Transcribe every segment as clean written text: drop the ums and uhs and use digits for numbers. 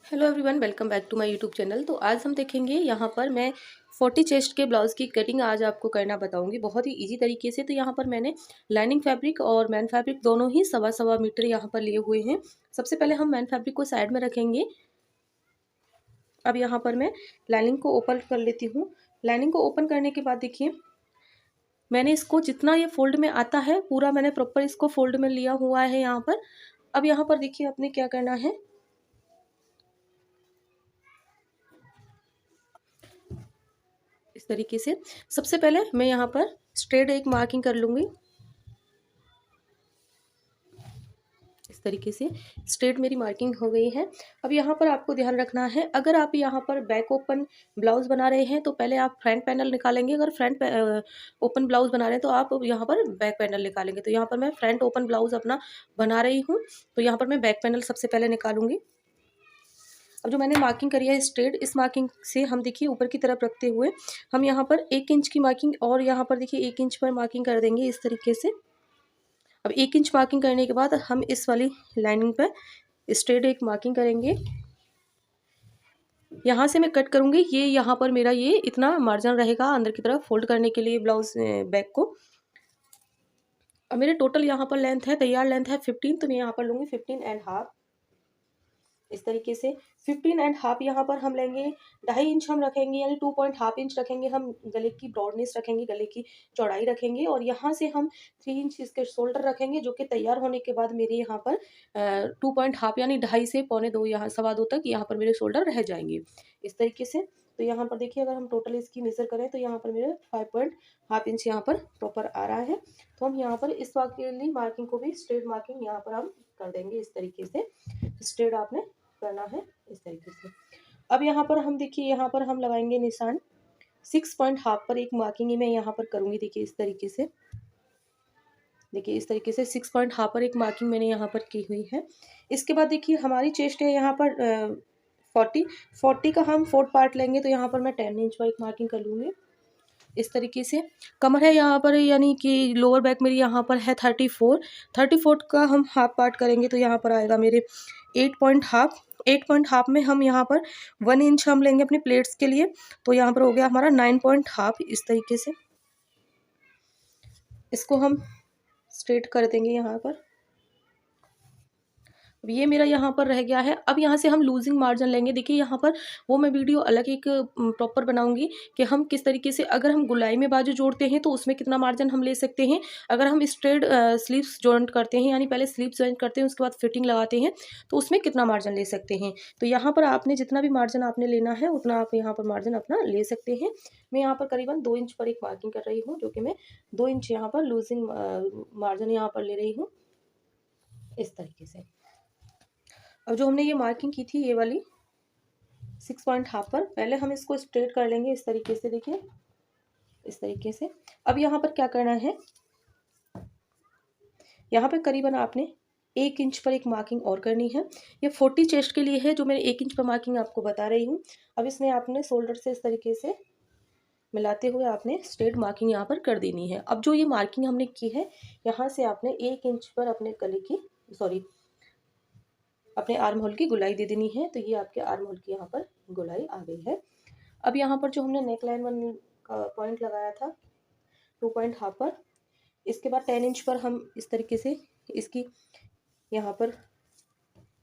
Hello everyone, welcome back to my YouTube channel. तो आज हम देखेंगे यहाँ पर मैं 40 चेस्ट के ब्लाउज़ की कटिंग आज आपको करना बताऊंगी बहुत ही इजी तरीके से। तो यहाँ पर मैंने लाइनिंग फैब्रिक और मैन फैब्रिक दोनों ही सवा सवा मीटर यहाँ पर लिए हुए हैं। सबसे पहले हम मैन फैब्रिक को साइड में रखेंगे। अब यहाँ पर मैं लाइनिंग को ओपन कर लेती हूँ। लाइनिंग को ओपन करने के बाद देखिए मैंने इसको जितना ये फोल्ड में आता है पूरा मैंने प्रॉपर इसको फोल्ड में लिया हुआ है यहाँ पर। अब यहाँ पर देखिए आपने क्या करना है, इस तरीके से सबसे पहले मैं यहाँ पर स्ट्रेट एक मार्किंग कर लूँगी। इस तरीके से स्ट्रेट मेरी मार्किंग हो गई है। अब यहाँ पर आपको ध्यान रखना है, अगर आप यहाँ पर बैक ओपन ब्लाउज बना रहे हैं तो पहले आप फ्रंट पैनल निकालेंगे। अगर फ्रंट ओपन ब्लाउज बना रहे हैं तो आप यहाँ पर बैक पैनल निकालेंगे। तो यहाँ पर मैं फ्रंट ओपन ब्लाउज अपना बना रही हूँ, तो यहाँ पर मैं बैक पैनल सबसे पहले निकालूंगी। अब जो मैंने मार्किंग करी है स्ट्रेट, इस मार्किंग से हम देखिए ऊपर की तरफ रखते हुए हम यहाँ पर 1 इंच की मार्किंग और यहाँ पर देखिए 1 इंच पर मार्किंग कर देंगे इस तरीके से। अब 1 इंच मार्किंग करने के बाद हम इस वाली लाइनिंग पर स्ट्रेट एक मार्किंग करेंगे। यहाँ से मैं कट करूँगी, ये यहाँ पर मेरा ये इतना मार्जिन रहेगा अंदर की तरफ फोल्ड करने के लिए ब्लाउज बैक को। अब मेरे टोटल यहाँ पर लेंथ है, तैयार लेंथ है 15, तो मैं यहाँ पर लूँगी 15.5। इस तरीके से 15.5 यहाँ पर हम लेंगे। 2.5 इंच हम रखेंगे, यानी 2.5 इंच रखेंगे हम गले की ब्रॉडनेस रखेंगे, गले की चौड़ाई रखेंगे। और यहाँ से हम 3 इंच इसके शोल्डर रखेंगे, जो कि तैयार होने के बाद मेरे यहाँ पर 2.5 यानी 2.5 से 2.25 यहाँ 2.25 तक यहाँ पर मेरे शोल्डर रह जाएंगे इस तरीके से। तो यहाँ पर देखिए अगर हम टोटल इसकी मेजर करें तो यहाँ पर मेरे 5.5 इंच यहाँ पर प्रॉपर आ रहा है। तो हम यहाँ पर इस वाली मार्किंग को भी स्ट्रेट मार्किंग यहाँ पर हम कर देंगे इस तरीके से। स्ट्रेट आपने करना है इस तरीके से। अब यहाँ पर हम देखिए यहाँ पर हम लगाएंगे निशान 6.5 पर एक मार्किंग मैं यहाँ पर करूँगी। देखिए इस तरीके से, देखिए इस तरीके से 6.5 पर एक मार्किंग मैंने यहाँ पर की हुई है। इसके बाद देखिए हमारी चेस्ट है यहाँ पर 40 का हम 4th पार्ट लेंगे, तो यहाँ पर मैं 10 इंच पर एक मार्किंग कर लूँगी इस तरीके से। कमर है यहाँ पर, यानी कि लोअर बैक मेरी यहाँ पर है 34 का हम हाफ पार्ट करेंगे, तो यहाँ पर आएगा मेरे 8.5 में हम यहाँ पर 1 इंच हम लेंगे अपने प्लेट्स के लिए, तो यहाँ पर हो गया हमारा 9.5 इस तरीके से। इसको हम स्ट्रेट कर देंगे यहाँ पर। अब ये मेरा यहाँ पर रह गया है। अब यहाँ से हम लूजिंग मार्जिन लेंगे। देखिए यहाँ पर वो मैं वीडियो अलग एक प्रॉपर बनाऊंगी कि हम किस तरीके से, अगर हम गुलाई में बाजू जोड़ते हैं तो उसमें कितना मार्जिन हम ले सकते हैं, अगर हम स्ट्रेट स्लीव्स जॉइंट करते हैं यानी पहले स्लीव्स जॉइंट करते हैं उसके बाद फिटिंग लगाते हैं तो उसमें कितना मार्जिन ले सकते हैं। तो यहाँ पर आपने जितना भी मार्जिन आपने लेना है उतना आप यहाँ पर मार्जिन अपना ले सकते हैं। मैं यहाँ पर करीबन 2 इंच पर एक मार्किंग कर रही हूँ, जो कि मैं 2 इंच यहाँ पर लूजिंग मार्जिन यहाँ पर ले रही हूँ इस तरीके से। अब जो हमने ये मार्किंग की थी ये वाली 6.5 पर, पहले हम इसको स्ट्रेट कर लेंगे इस तरीके से। देखिए इस तरीके से। अब यहाँ पर क्या करना है, यहाँ पर करीबन आपने 1 इंच पर एक मार्किंग और करनी है। ये 40 चेस्ट के लिए है जो मैं 1 इंच पर मार्किंग आपको बता रही हूँ। अब इसमें आपने शोल्डर से इस तरीके से मिलाते हुए आपने स्ट्रेट मार्किंग यहाँ पर कर देनी है। अब जो ये मार्किंग हमने की है यहाँ से आपने 1 इंच पर अपने गले की अपने आर्म होल की गुलाई दे देनी है। तो ये आपके आर्म होल की यहाँ पर गुलाई आ गई है। अब यहाँ पर जो हमने नेक लाइन 1 का पॉइंट लगाया था 2.5 पर, इसके बाद 10 इंच पर हम इस तरीके से इसकी यहाँ पर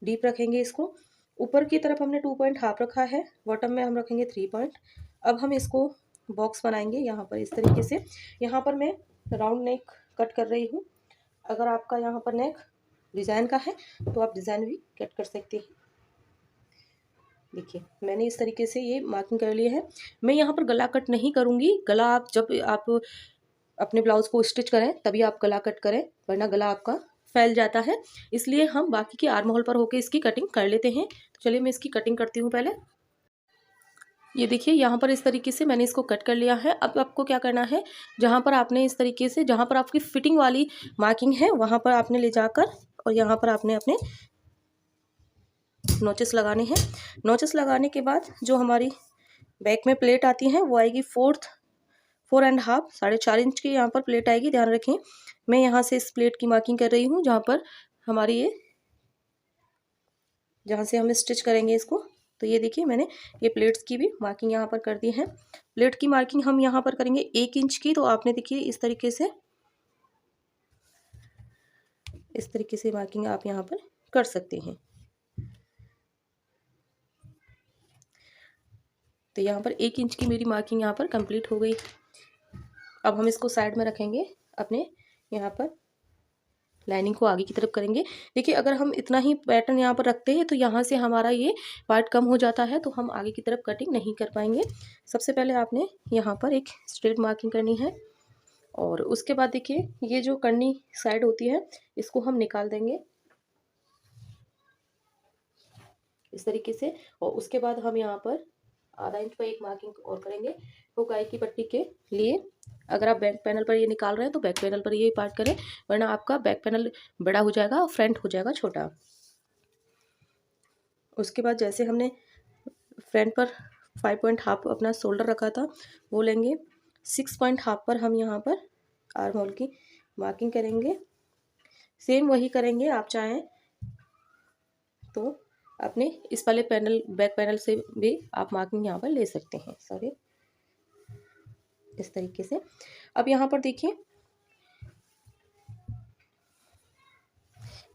डीप रखेंगे। इसको ऊपर की तरफ हमने 2.5 रखा है, बॉटम में हम रखेंगे 3 पॉइंट। अब हम इसको बॉक्स बनाएंगे यहाँ पर इस तरीके से। यहाँ पर मैं राउंड नेक कट कर रही हूँ। अगर आपका यहाँ पर नेक डिज़ाइन का है तो आप डिज़ाइन भी कट कर सकते हैं। देखिए मैंने इस तरीके से ये मार्किंग कर लिया है। मैं यहाँ पर गला कट नहीं करूँगी। गला आप जब आप अपने ब्लाउज को स्टिच करें तभी आप गला कट करें, वरना गला आपका फैल जाता है। इसलिए हम बाकी के आर्म होल पर होके इसकी कटिंग कर लेते हैं। तो चलिए मैं इसकी कटिंग करती हूँ पहले। ये देखिए यहाँ पर इस तरीके से मैंने इसको कट कर लिया है। अब आपको क्या करना है, जहाँ पर आपने इस तरीके से, जहाँ पर आपकी फिटिंग वाली मार्किंग है वहाँ पर आपने ले जाकर और यहाँ पर आपने अपने नोचेस लगाने हैं। नोचेस लगाने के बाद जो हमारी बैक में प्लेट आती है वो आएगी 4.5 4.5 इंच की यहाँ पर प्लेट आएगी। ध्यान रखें मैं यहाँ से इस प्लेट की मार्किंग कर रही हूँ जहाँ पर हमारी ये, जहाँ से हम स्टिच करेंगे इसको तो ये देखिए मैंने ये प्लेट्स की भी मार्किंग यहाँ पर कर दी है। प्लेट की मार्किंग हम यहाँ पर करेंगे 1 इंच की। तो आपने देखिए इस तरीके से मार्किंग आप यहाँ पर कर सकते हैं। तो यहाँ पर 1 इंच की मेरी मार्किंग यहाँ पर कंप्लीट हो गई। अब हम इसको साइड में रखेंगे, अपने यहाँ पर लाइनिंग को आगे की तरफ करेंगे। देखिए अगर हम इतना ही पैटर्न यहाँ पर रखते हैं तो यहाँ से हमारा ये पार्ट कम हो जाता है, तो हम आगे की तरफ कटिंग नहीं कर पाएंगे। सबसे पहले आपने यहाँ पर एक स्ट्रेट मार्किंग करनी है और उसके बाद देखिए ये जो करनी साइड होती है इसको हम निकाल देंगे इस तरीके से। और उसके बाद हम यहाँ पर आधा इंच पर एक मार्किंग और करेंगे हुकाई की पट्टी के लिए। अगर आप बैक पैनल पर ये निकाल रहे हैं तो बैक पैनल पर ये पार्ट करें, वरना आपका बैक पैनल बड़ा हो जाएगा और फ्रंट हो जाएगा छोटा। उसके बाद जैसे हमने फ्रंट पर 5.5 अपना शोल्डर रखा था वो लेंगे, 6.5 पर हम यहाँ पर आर्म होल की मार्किंग करेंगे। सेम वही करेंगे, आप चाहें तो अपने इस वाले पैनल बैक पैनल से भी आप मार्किंग यहाँ पर ले सकते हैं। सॉरी, इस तरीके से। अब यहाँ पर देखिए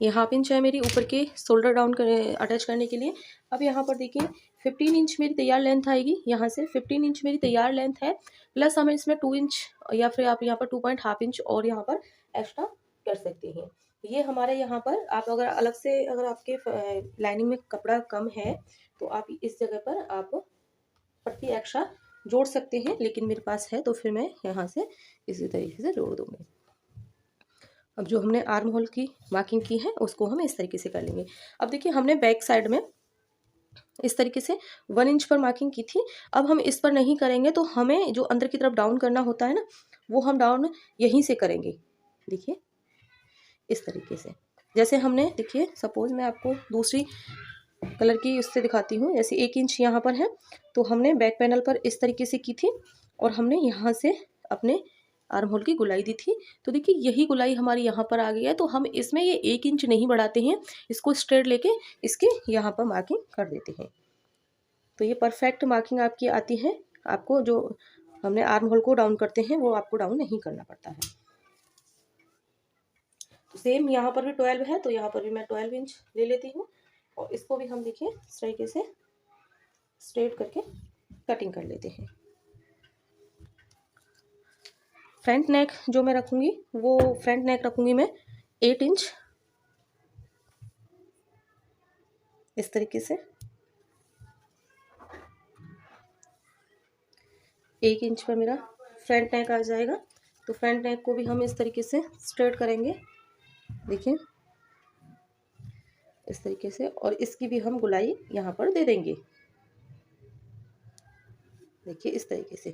ये हाफ इंच है मेरी ऊपर के शोल्डर डाउन अटैच करने के लिए। अब यहाँ पर देखिए 15 इंच मेरी तैयार लेंथ आएगी, यहाँ से 15 इंच मेरी तैयार लेंथ है, प्लस हमें इसमें 2 इंच या फिर आप यहाँ पर 2.5 इंच और यहाँ पर एक्स्ट्रा कर सकते हैं। ये हमारे यहाँ पर आप अगर अलग से अगर आपके लाइनिंग में कपड़ा कम है तो आप इस जगह पर आप पट्टी एक्स्ट्रा जोड़ सकते हैं, लेकिन मेरे पास है तो फिर मैं यहाँ से इसी तरीके से जोड़ दूँगी। अब जो हमने आर्म होल की मार्किंग की है उसको हम इस तरीके से कर लेंगे। अब देखिए हमने बैक साइड में इस तरीके से 1 इंच पर मार्किंग की थी। अब हम इस पर नहीं करेंगे, तो हमें जो अंदर की तरफ डाउन करना होता है ना, वो हम डाउन यहीं से करेंगे। देखिए इस तरीके से, जैसे हमने देखिए सपोज मैं आपको दूसरी कलर की उससे दिखाती हूँ। जैसे 1 इंच यहाँ पर है तो हमने बैक पैनल पर इस तरीके से की थी और हमने यहाँ से अपने आर्म होल की गुलाई दी थी। तो देखिए यही गुलाई हमारी यहाँ पर आ गई है, तो हम इसमें ये 1 इंच नहीं बढ़ाते हैं, इसको स्ट्रेट लेके इसके यहाँ पर मार्किंग कर देते हैं। तो ये परफेक्ट मार्किंग आपकी आती है। आपको जो हमने आर्म होल को डाउन करते हैं वो आपको डाउन नहीं करना पड़ता है। तो सेम यहाँ पर भी 12 है तो यहाँ पर भी मैं 12 इंच ले लेती हूँ और इसको भी हम देखिए इस तरीके से स्ट्रेट करके कटिंग कर लेते हैं। फ्रंट नेक जो मैं रखूँगी वो फ्रंट नेक रखूँगी मैं 8 इंच इस तरीके से। 1 इंच पर मेरा फ्रंट नेक आ जाएगा, तो फ्रंट नेक को भी हम इस तरीके से स्ट्रेट करेंगे। देखिए इस तरीके से, और इसकी भी हम गुलाई यहाँ पर दे देंगे। देखिए इस तरीके से,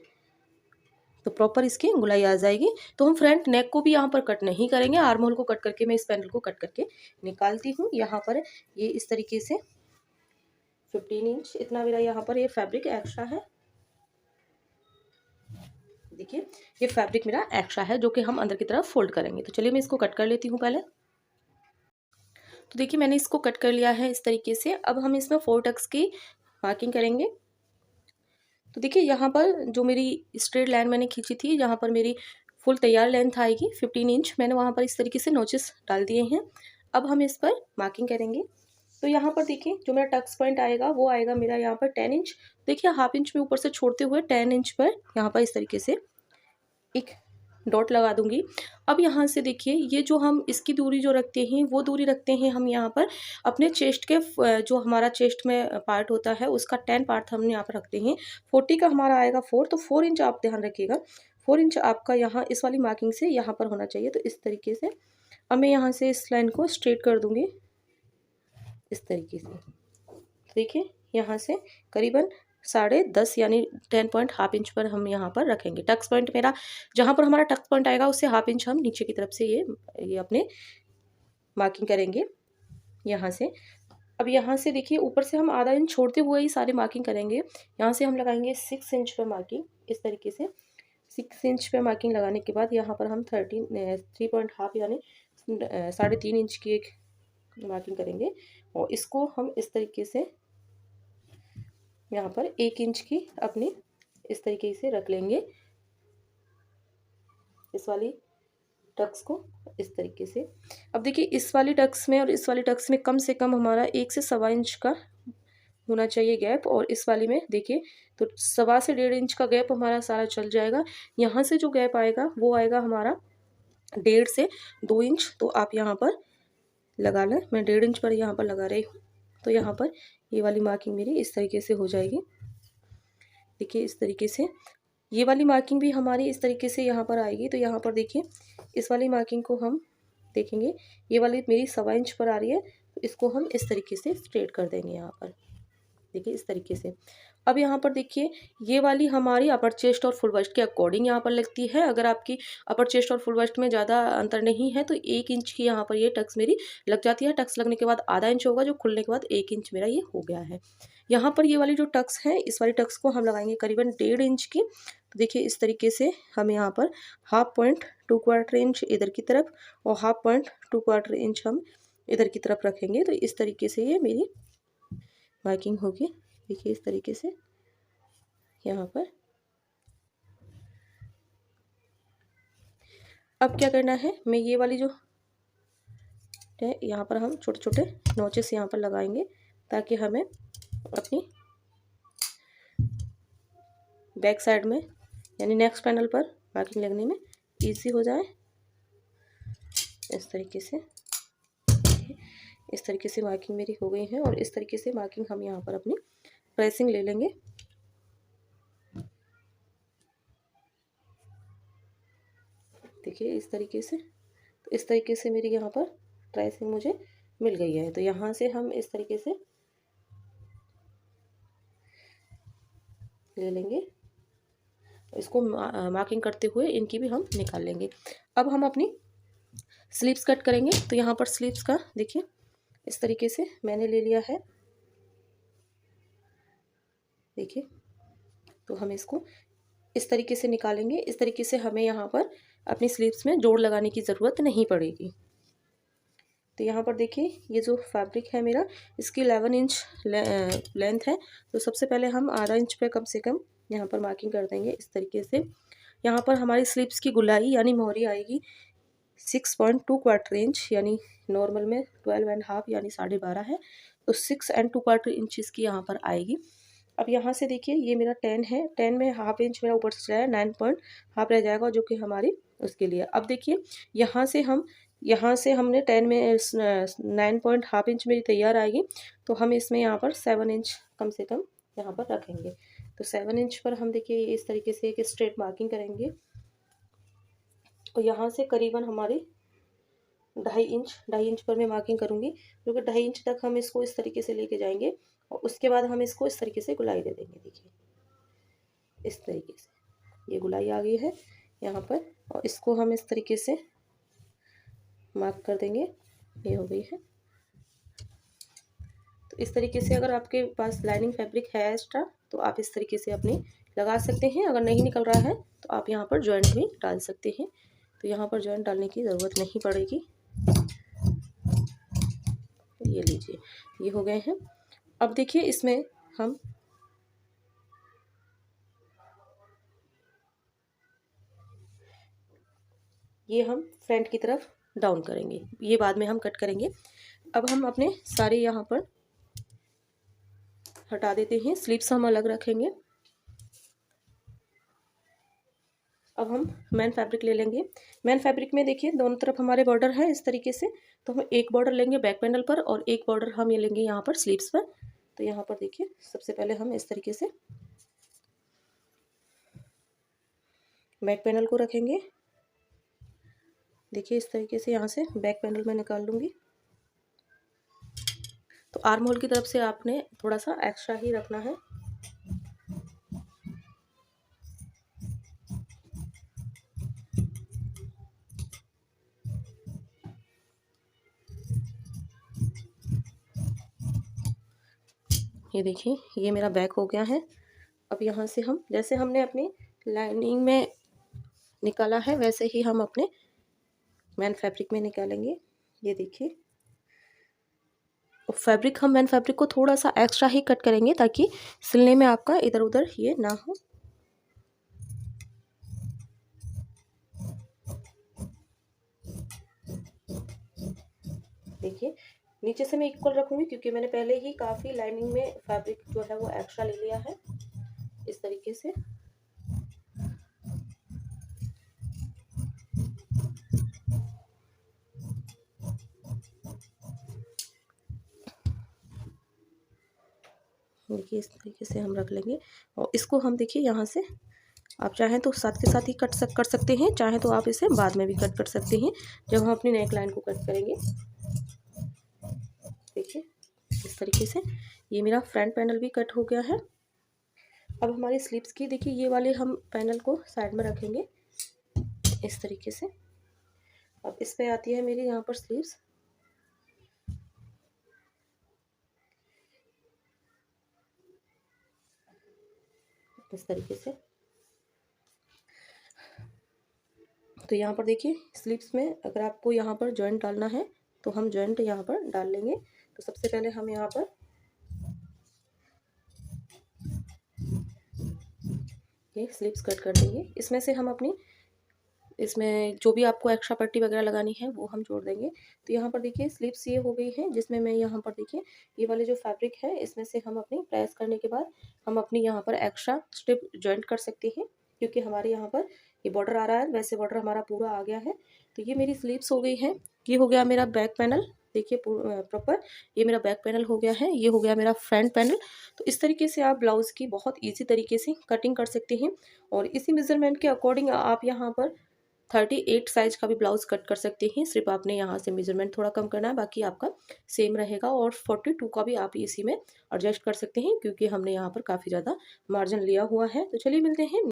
तो प्रॉपर इसकी गुलाई आ जाएगी। तो हम फ्रंट नेक को भी यहाँ पर कट नहीं करेंगे, आर्म होल को कट करके मैं इस पैनल को कट करके निकालती हूँ। यहाँ पर ये इस तरीके से 15 इंच इतना मेरा यहाँ पर ये फैब्रिक एक्स्ट्रा है। देखिए ये फैब्रिक मेरा एक्स्ट्रा है जो कि हम अंदर की तरफ फोल्ड करेंगे। तो चलिए मैं इसको कट कर लेती हूँ पहले। तो देखिए मैंने इसको कट कर लिया है इस तरीके से। अब हम इसमें 4 टक्स की मार्किंग करेंगे। तो देखिए यहाँ पर जो मेरी स्ट्रेट लाइन मैंने खींची थी, यहाँ पर मेरी फुल तैयार लेंथ आएगी 15 इंच। मैंने वहाँ पर इस तरीके से नोचेस डाल दिए हैं। अब हम इस पर मार्किंग करेंगे। तो यहाँ पर देखिए जो मेरा टक्स पॉइंट आएगा वो आएगा मेरा यहाँ पर 10 इंच। देखिए हाफ इंच में ऊपर से छोड़ते हुए 10 इंच पर यहाँ पर इस तरीके से एक डॉट लगा दूंगी। अब यहाँ से देखिए ये जो हम इसकी दूरी जो रखते हैं वो दूरी रखते हैं हम यहाँ पर अपने चेस्ट के जो हमारा चेस्ट में पार्ट होता है उसका 10 पार्ट हम यहाँ पर रखते हैं। 40 का हमारा आएगा 4, तो 4 इंच आप ध्यान रखिएगा। 4 इंच आपका यहाँ इस वाली मार्किंग से यहाँ पर होना चाहिए। तो इस तरीके से अब मैं यहाँ से इस लाइन को स्ट्रेट कर दूँगी इस तरीके से। देखिए यहाँ से करीबन 10.5 यानी 10.5 इंच पर हम यहाँ पर रखेंगे। टक्स पॉइंट मेरा जहाँ पर हमारा टक्स पॉइंट आएगा उससे हाफ इंच हम नीचे की तरफ से ये अपने मार्किंग करेंगे यहाँ से। अब यहाँ से देखिए ऊपर से हम आधा इंच छोड़ते हुए ही सारे मार्किंग करेंगे। यहाँ से हम लगाएंगे 6 इंच पर मार्किंग इस तरीके से। 6 इंच पे मार्किंग लगाने के बाद यहाँ पर हम 3.5 यानी 3.5 इंच की एक मार्किंग करेंगे और इसको हम इस तरीके से यहाँ पर 1 इंच की अपनी इस तरीके से रख लेंगे, इस वाली टक्स को इस तरीके से। अब देखिए इस वाली टक्स में और इस वाली टक्स में कम से कम हमारा 1 से सवा इंच का होना चाहिए गैप, और इस वाली में देखिए तो सवा से 1.5 इंच का गैप हमारा सारा चल जाएगा। यहाँ से जो गैप आएगा वो आएगा हमारा 1.5 से 2 इंच, तो आप यहाँ पर लगा लें। मैं 1.5 इंच पर यहाँ पर लगा रही हूँ, तो यहाँ पर ये वाली मार्किंग मेरी इस तरीके से हो जाएगी। देखिए इस तरीके से ये वाली मार्किंग भी हमारी इस तरीके से यहाँ पर आएगी। तो यहाँ पर देखिए इस वाली मार्किंग को हम देखेंगे, ये वाली मेरी सवा इंच पर आ रही है, तो इसको हम इस तरीके से स्ट्रेट कर देंगे यहाँ पर। देखिए इस तरीके से। अब यहाँ पर देखिए ये वाली हमारी अपर चेस्ट और फुल वेस्ट के अकॉर्डिंग यहाँ पर लगती है। अगर आपकी अपर चेस्ट और फुल वेस्ट में ज़्यादा अंतर नहीं है तो 1 इंच की यहाँ पर ये टक्स मेरी लग जाती है। टक्स लगने के बाद आधा इंच होगा, जो खुलने के बाद 1 इंच मेरा ये हो गया है। यहाँ पर ये वाली जो टक्स है, इस वाली टक्स को हम लगाएंगे करीबन 1.5 इंच की। तो देखिए इस तरीके से हम यहाँ पर 1/2 पॉइंट 2/4 इंच इधर की तरफ और 1/2 पॉइंट 2/4 इंच हम इधर की तरफ रखेंगे। तो इस तरीके से ये मेरी मार्किंग होगी। देखिए इस तरीके से यहाँ पर। अब क्या करना है, मैं ये वाली जो है यहाँ पर हम छोटे छोटे नोचेस यहाँ पर लगाएंगे, ताकि हमें अपनी बैक साइड में यानी नेक्स्ट पैनल पर मार्किंग लगने में इजी हो जाए। इस तरीके से, इस तरीके से मार्किंग मेरी हो गई है, और इस तरीके से मार्किंग हम यहाँ पर अपनी ट्रेसिंग ले लेंगे। देखिए इस तरीके से, तो इस तरीके से मेरी यहाँ पर ट्रेसिंग मुझे मिल गई है। तो यहाँ से हम इस तरीके से ले लेंगे, इसको मार्किंग करते हुए इनकी भी हम निकाल लेंगे। अब हम अपनी स्लीव्स कट करेंगे। तो यहाँ पर स्लीव्स का देखिए इस तरीके से मैंने ले लिया है। देखिए तो हम इसको इस तरीके से निकालेंगे। इस तरीके से हमें यहाँ पर अपनी स्लीव्स में जोड़ लगाने की ज़रूरत नहीं पड़ेगी। तो यहाँ पर देखिए ये जो फैब्रिक है मेरा, इसकी 11 इंच लेंथ है। तो सबसे पहले हम आधा इंच पे कम से कम यहाँ पर मार्किंग कर देंगे इस तरीके से। यहाँ पर हमारी स्लीव्स की गुलाई यानी मोहरी आएगी 6.2/4 इंच, यानी नॉर्मल में 12.5 यानी 12.5 है, तो 6 2/4 इंचज़ की यहाँ पर आएगी। अब यहाँ से देखिए ये मेरा 10 है, 10 में 1/2 इंच मेरा ऊपर से जाए 9.5 रह जाएगा, जो कि हमारी उसके लिए। अब देखिए यहाँ से हमने 10 में 9.5 इंच मेरी तैयार आएगी, तो हम इसमें यहाँ पर 7 इंच कम से कम यहाँ पर रखेंगे। तो 7 इंच पर हम देखिए इस तरीके से एक स्ट्रेट मार्किंग करेंगे, और यहाँ से करीबन हमारी 2.5 इंच पर मैं मार्किंग करूँगी, क्योंकि 2.5 इंच तक हम इसको इस तरीके से लेके जाएंगे, और उसके बाद हम इसको इस तरीके से गुलाई दे देंगे। देखिए इस तरीके से ये गुलाई आ गई है यहाँ पर, और इसको हम इस तरीके से मार्क कर देंगे। ये हो गई है। तो इस तरीके से अगर आपके पास लाइनिंग फैब्रिक है एक्स्ट्रा, तो आप इस तरीके से अपनी लगा सकते हैं। अगर नहीं निकल रहा है तो आप यहाँ पर जॉइंट भी डाल सकते हैं। तो यहाँ पर जॉइंट डालने की ज़रूरत नहीं पड़ेगी। ये लीजिए ये हो गए हैं। अब देखिए इसमें हम फ्रंट की तरफ डाउन करेंगे, ये बाद में हम कट करेंगे। अब हम अपने सारे यहाँ पर हटा देते हैं, स्लीव्स हम अलग रखेंगे। अब हम मेन फैब्रिक ले लेंगे। मेन फैब्रिक में देखिए दोनों तरफ हमारे बॉर्डर है इस तरीके से, तो हम एक बॉर्डर लेंगे बैक पैनल पर और एक बॉर्डर हम ये लेंगे यहाँ पर स्लीव्स पर। तो यहाँ पर देखिए सबसे पहले हम इस तरीके से बैक पैनल को रखेंगे। देखिए इस तरीके से यहाँ से बैक पैनल में निकाल लूँगी। तो आर्म होल की तरफ से आपने थोड़ा सा एक्स्ट्रा ही रखना है। ये देखिए ये मेरा बैक हो गया है। अब यहाँ से हम जैसे हमने अपनी लाइनिंग में निकाला है, वैसे ही हम अपने मेन फैब्रिक में निकालेंगे। ये देखिए फैब्रिक हम मैन फैब्रिक को थोड़ा सा एक्स्ट्रा ही कट करेंगे ताकि सिलने में आपका इधर उधर ये ना हो। देखिए नीचे से मैं इक्वल रखूंगी क्योंकि मैंने पहले ही काफ़ी लाइनिंग में फैब्रिक जो है वो एक्स्ट्रा ले लिया है। इस तरीके से देखिए इस तरीके से हम रख लेंगे और इसको हम देखिए यहाँ से आप चाहें तो साथ के साथ ही कर सकते हैं, चाहें तो आप इसे बाद में भी कट कर सकते हैं जब हम अपनी नेक लाइन को कट करेंगे। देखिए इस तरीके से ये मेरा फ्रंट पैनल भी कट हो गया है। अब हमारी स्लीव्स की देखिए ये वाले हम पैनल को साइड में रखेंगे इस तरीके से। अब इस पे आती है मेरी यहाँ पर स्लीव्स। इस तरीके से तो यहाँ पर देखिए स्लीव्स में अगर आपको यहाँ पर जॉइंट डालना है तो हम जॉइंट यहाँ पर डाल लेंगे। तो सबसे पहले हम यहाँ पर ये स्लीव्स कट कर देंगे। इसमें से हम अपनी इसमें जो भी आपको एक्स्ट्रा पट्टी वगैरह लगानी है वो हम जोड़ देंगे। तो यहाँ पर देखिए स्लीव्स ये हो गई हैं जिसमें मैं यहाँ पर देखिए ये वाले जो फैब्रिक है इसमें से हम अपनी प्रेस करने के बाद हम अपनी यहाँ पर एक्स्ट्रा स्ट्रिप जॉइंट कर सकते हैं क्योंकि हमारे यहाँ पर ये बॉर्डर आ रहा है, वैसे बॉर्डर हमारा पूरा आ गया है। तो ये मेरी स्लीव्स हो गई है। ये हो गया मेरा बैक पैनल। देखिए प्रॉपर ये मेरा बैक पैनल हो गया है, ये हो गया मेरा फ्रंट पैनल। तो इस तरीके से आप ब्लाउज़ की बहुत ईजी तरीके से कटिंग कर सकते हैं और इसी मेज़रमेंट के अकॉर्डिंग आप यहाँ पर 38 साइज का भी ब्लाउज कट कर सकते हैं। सिर्फ आपने यहाँ से मेजरमेंट थोड़ा कम करना है, बाकी आपका सेम रहेगा। और 42 का भी आप इसी में एडजस्ट कर सकते हैं क्योंकि हमने यहाँ पर काफ़ी ज़्यादा मार्जिन लिया हुआ है। तो चलिए मिलते हैं